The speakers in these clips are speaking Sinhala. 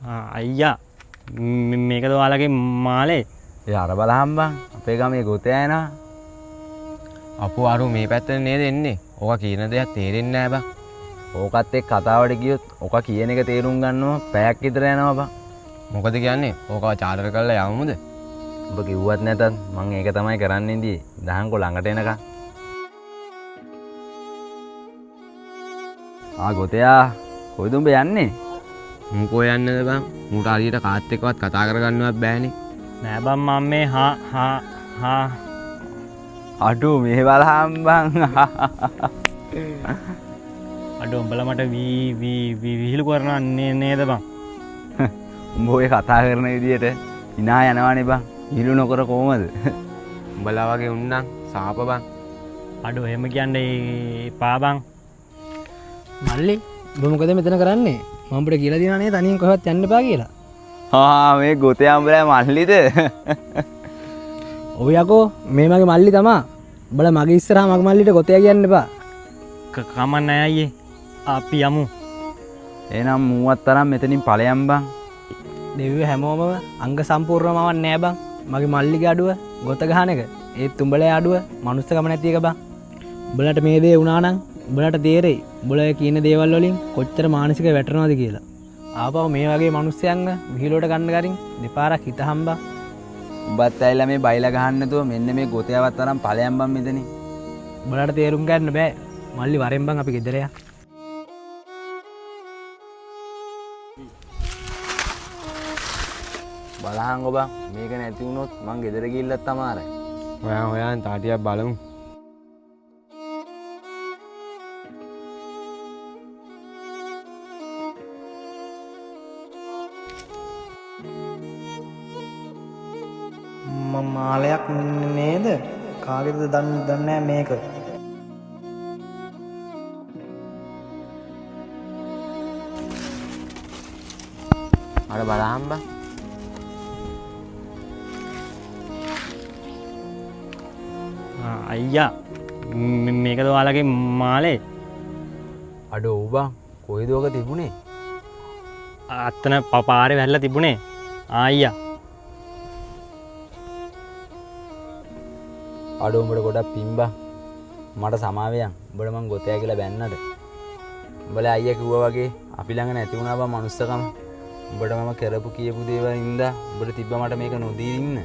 අයියා මේකද ඔයාලගේ මාලේ? ඒ අර බලහන් බං අපේ ගමේ ගොතයා එනවා. අපෝ අරු මේ පැත්තට නේද එන්නේ? ඕක කියන දෙයක් තේරෙන්නේ නැහැ බං. ඕකත් එක්ක කතාවට ගියොත් ඕක කියන එක තේරුම් ගන්නවා පැයක් විතර යනවා බං. මොකද කියන්නේ? ඕකව චාටර් කරලා යමුද? ඔබ කිව්වත් නැතත් මං ඒක තමයි කරන්න ඉඳී. දහංකො ළඟට එනකන්. ගොතයා කොයිද උඹ යන්නේ? මොකෝ යන්නද බං? මූට හරියට කාත් එක්කවත් කතා කරගන්නවත් බෑනේ. නෑ බං මම මේ හා අඩෝ මේ බලහන් බං. අඩෝ උඹලා මට විහිළු කරන්නේ නේද බං? උඹ ඔය කතා කරන විදියට hina යනවානේ බං. විහිළු නොකර කොහමද? උඹලා වගේ උන්නම් සාප බං. අඩෝ එහෙම කියන්නේ එපා බං. මල්ලි ඔබ මොකද මෙතන කරන්නේ? මම අපිට කියලා දිනා නේ තනියෙන් කොහෙවත් යන්න එපා කියලා. මේ ගොතයා උඹලා මල්ලිද? ඔව් යකෝ මේ මගේ මල්ලි තමා. උඹලා මගේ ඉස්සරහා මගේ මල්ලිට ගොතයා කියන්න එපා. කම නෑ අයියේ. අපි යමු. එහෙනම් මූවත් තරම් මෙතනින් ඵලයන් බං. දෙවියෝ හැමෝම අංග සම්පූර්ණවම නෑ බං. මගේ මල්ලිගේ අඩුව ගොත ගහන එක. ඒත් උඹලා අඩුව මනුස්සකම නැති එක බං. උඹලට මේ දේ වුණා නම් උඹලට තේරෙයි උඹලා කියන දේවල් වලින් කොච්චර මානසික වැටෙනවද කියලා. ආපහු මේ වගේ මිනිස්සයන්ව විහිළුවට ගන්න ගරින් දෙපාරක් හිත හම්බා. උඹත් ඇවිල්ලා මේ බයිලා ගහන්න නැතුව මෙන්න මේ ගොතයාවත් තරම් ඵලයන් බං මෙතනින්. උඹලට තේරුම් ගන්න බෑ. මල්ලි වරෙන් බං අපි ගෙදර යන්න. බලහන් ඔබ මේක නැති වුණොත් මං ගෙදර ගිහිල්ලත් අමාරයි. හොයන් තාටියක් බලමු. මාලයක් නේද? කාගෙද දන්නේ මේක. අර බලහන් බං. අයියා මේකද ඔයාලගේ මාලේ? අඩෝ බං කොයිද ඔක තිබුණේ? අත්තන පාරේ වැල්ලා තිබුණේ. අයියා අඩෝ උඹට ගොඩක් පින් බං. මට සමාවෙයන්. උඹට මං ගොතයා කියලා බැන්නට. උඹලා අයියා කිව්වා වගේ අපි ළඟ නැති වුණා බං මනුස්සකම. උඹට මම කරපු කියපු දේවල් ඉඳලා උඹට තිබ්බ මට මේක නොදී ඉන්න.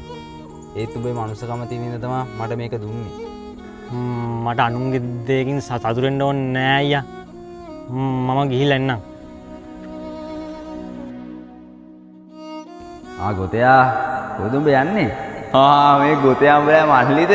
ඒත් උඹේ මනුස්සකම තියෙන ඉඳ තමයි මට මේක දුන්නේ. මට අනුන්ගේ දෙයකින් සතුටු වෙන්න ඕනේ නෑ අයියා. මම ගිහිල්ලා එන්නම්. ගොතයා කොහෙද උඹ යන්නේ? මේ ගොතයා උඹලා මල්ලිද?